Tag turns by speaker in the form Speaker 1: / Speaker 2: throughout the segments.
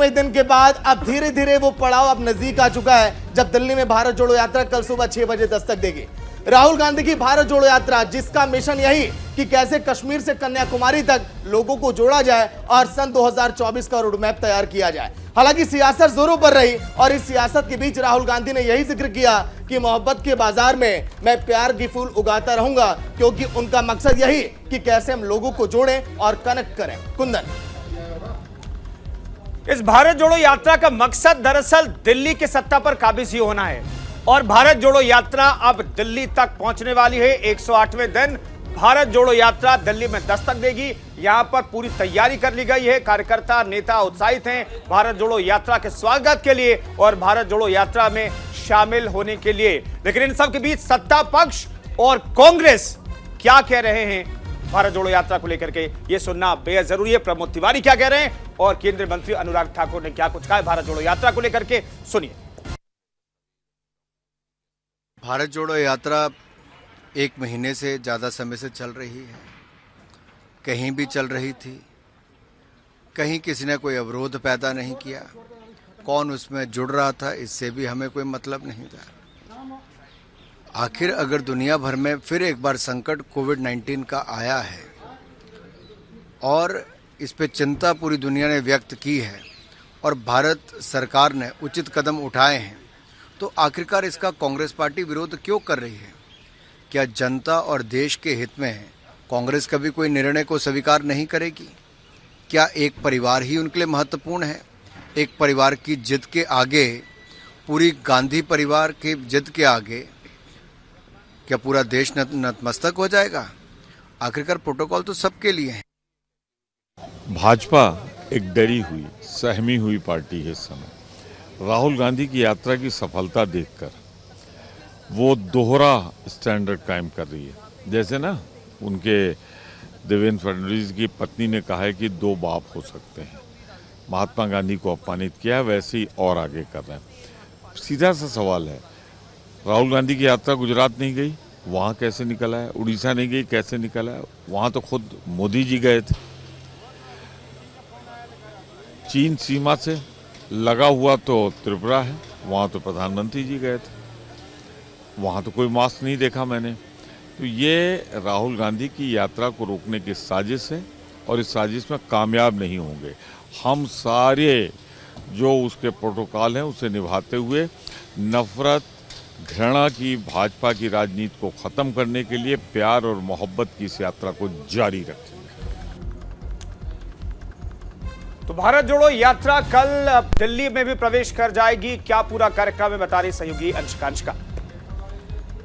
Speaker 1: 5वें दिन के बाद अब धीरे धीरे वो पड़ाव अब नजदीक आ चुका है जब दिल्ली में भारत जोड़ो यात्रा कल सुबह 6 बजे दस्तक देगी। राहुल गांधी की भारत जोड़ो यात्रा, जिसका मिशन यही कि कैसे कश्मीर से कन्याकुमारी तक लोगों को जोड़ा जाए और सन 2024 का रोड मैप तैयार किया जाए। हालांकि सियासत जोरों पर रही और इस सियासत के बीच राहुल गांधी ने यही जिक्र किया कि मोहब्बत के बाजार में मैं प्यार की फूल उगाता रहूंगा, क्योंकि उनका मकसद यही कि कैसे हम लोगों को जोड़ें और कनेक्ट करें। कुंदन,
Speaker 2: इस भारत जोड़ो यात्रा का मकसद दरअसल दिल्ली की सत्ता पर काबिज ही होना है और भारत जोड़ो यात्रा अब दिल्ली तक पहुंचने वाली है। 108वें दिन भारत जोड़ो यात्रा दिल्ली में दस्तक देगी। यहां पर पूरी तैयारी कर ली गई है। कार्यकर्ता नेता उत्साहित हैं भारत जोड़ो यात्रा के स्वागत के लिए और भारत जोड़ो यात्रा में शामिल होने के लिए। लेकिन इन सब के बीच सत्ता पक्ष और कांग्रेस क्या कह रहे हैं भारत जोड़ो यात्रा को लेकर के, यह सुनना बेहद जरूरी है। प्रमोद तिवारी क्या कह रहे हैं और केंद्रीय मंत्री अनुराग ठाकुर ने क्या कुछ कहा है भारत जोड़ो यात्रा को लेकर के, सुनिए।
Speaker 3: भारत जोड़ो यात्रा 1 महीने से ज़्यादा समय से चल रही है। कहीं भी चल रही थी, कहीं किसी ने कोई अवरोध पैदा नहीं किया। कौन उसमें जुड़ रहा था इससे भी हमें कोई मतलब नहीं था। आखिर अगर दुनिया भर में फिर एक बार संकट कोविड-19 का आया है और इस पे चिंता पूरी दुनिया ने व्यक्त की है और भारत सरकार ने उचित कदम उठाए हैं, तो आखिरकार इसका कांग्रेस पार्टी विरोध क्यों कर रही है? क्या जनता और देश के हित में कांग्रेस कभी कोई निर्णय को स्वीकार नहीं करेगी? क्या एक परिवार ही उनके लिए महत्वपूर्ण है? एक परिवार की जिद के आगे, पूरी गांधी परिवार की जिद के आगे क्या पूरा देश नतमस्तक हो जाएगा? आखिरकार प्रोटोकॉल तो सबके लिए है।
Speaker 4: भाजपा एक डरी हुई, सहमी हुई पार्टी है इस समय। राहुल गांधी की यात्रा की सफलता देखकर वो दोहरा स्टैंडर्ड कायम कर रही है। जैसे ना उनके देवेंद्र फडणवीस की पत्नी ने कहा है कि 2 बाप हो सकते हैं, महात्मा गांधी को अपमानित किया, वैसे ही और आगे कर रहे हैं। सीधा सा सवाल है, राहुल गांधी की यात्रा गुजरात नहीं गई, वहाँ कैसे निकल आया? उड़ीसा नहीं गई, कैसे निकल आया? वहाँ तो खुद मोदी जी गए थे। चीन सीमा से लगा हुआ तो त्रिपुरा है, वहाँ तो प्रधानमंत्री जी गए थे, वहाँ तो कोई मास्क नहीं देखा मैंने। तो ये राहुल गांधी की यात्रा को रोकने की साजिश है और इस साजिश में कामयाब नहीं होंगे। हम सारे जो उसके प्रोटोकॉल हैं उसे निभाते हुए नफरत, घृणा की भाजपा की राजनीति को खत्म करने के लिए प्यार और मोहब्बत की इस यात्रा को जारी रखेंगे।
Speaker 2: तो भारत जोड़ो यात्रा कल दिल्ली में भी प्रवेश कर जाएगी। क्या पूरा कार्यक्रम में बता रही सहयोगी अंशका।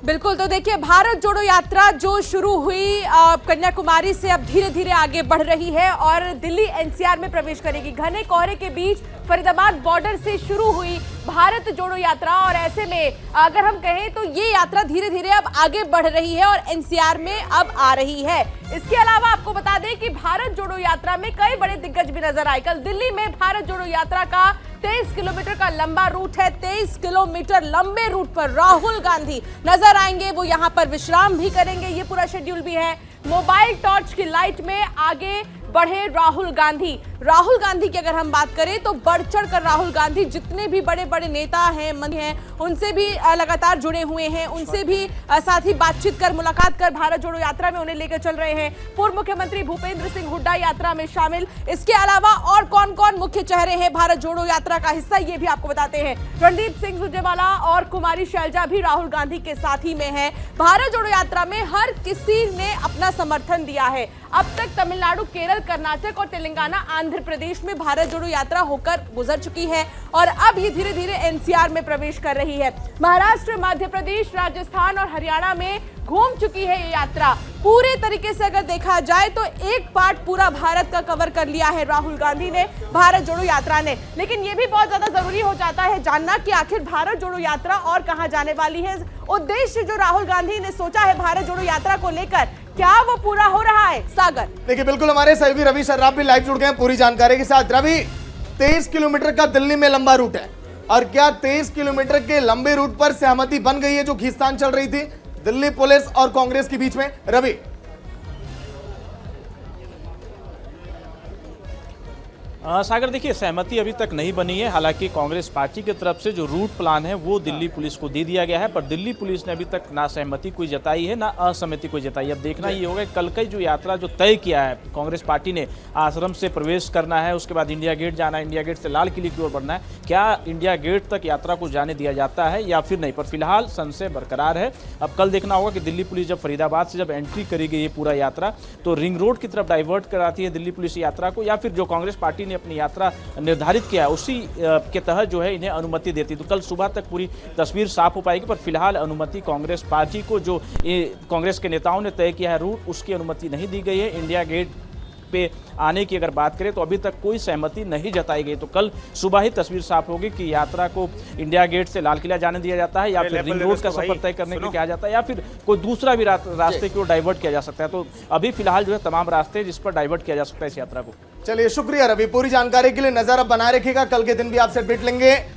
Speaker 5: बिल्कुल, तो देखिए भारत जोड़ो यात्रा जो शुरू हुई कन्याकुमारी से अब धीरे धीरे आगे बढ़ रही है और दिल्ली एनसीआर में प्रवेश करेगी। घने कोहरे के बीच फरीदाबाद बॉर्डर से शुरू हुई भारत जोड़ो यात्रा और ऐसे में अगर हम कहें तो ये यात्रा धीरे धीरे अब आगे बढ़ रही है और एनसीआर में अब आ रही है। इसके अलावा आपको बता दें कि भारत जोड़ो यात्रा में कई बड़े दिग्गज भी नजर आए। कल दिल्ली में भारत जोड़ो यात्रा का 23 किलोमीटर का लंबा रूट है। 23 किलोमीटर लंबे रूट पर राहुल गांधी नजर आएंगे, वो यहाँ पर विश्राम भी करेंगे। ये पूरा शेड्यूल भी है। मोबाइल टॉर्च की लाइट में आगे बढ़े राहुल गांधी की अगर हम बात करें तो बढ़ चढ़कर राहुल गांधी जितने भी बड़े बड़े नेता हैं, मंत्री हैं, उनसे भी लगातार जुड़े हुए हैं, उनसे भी साथ ही बातचीत कर, मुलाकात कर भारत जोड़ो यात्रा में उन्हें लेकर चल रहे हैं। पूर्व मुख्यमंत्री भूपेंद्र सिंह हुड्डा यात्रा में शामिल। इसके अलावा और कौन कौन मुख्य चेहरे हैं भारत जोड़ो यात्रा का हिस्सा, ये भी आपको बताते हैं। रणदीप सिंह सुरजेवाला और कुमारी शैलजा भी राहुल गांधी के साथ ही में है। भारत जोड़ो यात्रा में हर किसी ने अपना समर्थन दिया है। अब तक तमिलनाडु, केरल, कर्नाटक और तेलंगाना, आंध्र प्रदेश में भारत जोड़ो यात्रा होकर गुजर चुकी है और अब ये धीरे धीरे एनसीआर में प्रवेश कर रही है। महाराष्ट्र, मध्य प्रदेश, राजस्थान और हरियाणा में घूम चुकी है ये यात्रा। पूरे तरीके से अगर देखा जाए तो एक पार्ट पूरा भारत का कवर कर लिया है राहुल गांधी ने, भारत जोड़ो यात्रा ने। लेकिन ये भी बहुत ज्यादा जरूरी हो जाता है जानना कि आखिर भारत जोड़ो यात्रा और कहां जाने वाली है। उद्देश्य जो राहुल गांधी ने सोचा है भारत जोड़ो यात्रा को लेकर, क्या वो पूरा हो रहा है? सागर,
Speaker 1: देखिए बिल्कुल हमारे सहयोगी रवि सर्राफ भी लाइव जुड़ गए हैं पूरी जानकारी के साथ। रवि, 23 किलोमीटर का दिल्ली में लंबा रूट है और क्या 23 किलोमीटर के लंबे रूट पर सहमति बन गई है जो खींचतान चल रही थी दिल्ली पुलिस और कांग्रेस के बीच में? रवि,
Speaker 6: सागर देखिए, सहमति अभी तक नहीं बनी है। हालांकि कांग्रेस पार्टी की तरफ से जो रूट प्लान है वो दिल्ली पुलिस को दे दिया गया है, पर दिल्ली पुलिस ने अभी तक ना सहमति कोई जताई है ना असहमति कोई जताई। अब देखना ये होगा कल की जो यात्रा जो तय किया है कांग्रेस पार्टी ने, आश्रम से प्रवेश करना है, उसके बाद इंडिया गेट जाना है, इंडिया गेट से लाल किले की ओर बढ़ना है, क्या इंडिया गेट तक यात्रा को जाने दिया जाता है या फिर नहीं, पर फिलहाल संशय बरकरार है। अब कल देखना होगा कि दिल्ली पुलिस जब फरीदाबाद से जब एंट्री करेगी ये पूरा यात्रा, तो रिंग रोड की तरफ डाइवर्ट कराती है दिल्ली पुलिस यात्रा को, या फिर जो कांग्रेस पार्टी ने अपनी यात्रा निर्धारित किया है उसी के तहत जो है इन्हें अनुमति देती। तो कल सुबह तक पूरी तस्वीर साफ हो पाएगी, पर फिलहाल अनुमति कांग्रेस पार्टी को, जो कांग्रेस के नेताओं ने तय किया है रूट, उसकी अनुमति नहीं दी गई है। इंडिया गेट पे आने की अगर बात करें तो अभी तक कोई सहमति नहीं जताई गई। तो कल सुबह ही तस्वीर साफ होगी कि यात्रा को इंडिया गेट से लाल किला जाने दिया जाता है या फिर रिंग रोड का सफर तय करने के लिए किया जाता है, या फिर कोई दूसरा भी रास्ते की ओर डाइवर्ट किया जा सकता है। तो अभी फिलहाल जो है तमाम रास्ते जिस पर डाइवर्ट किया जा सकता है इस यात्रा को।
Speaker 1: चलिए शुक्रिया रवि, पूरी जानकारी के लिए नजर अब बनाए रखिएगा, कल के दिन भी आपसे अपडेट लेंगे।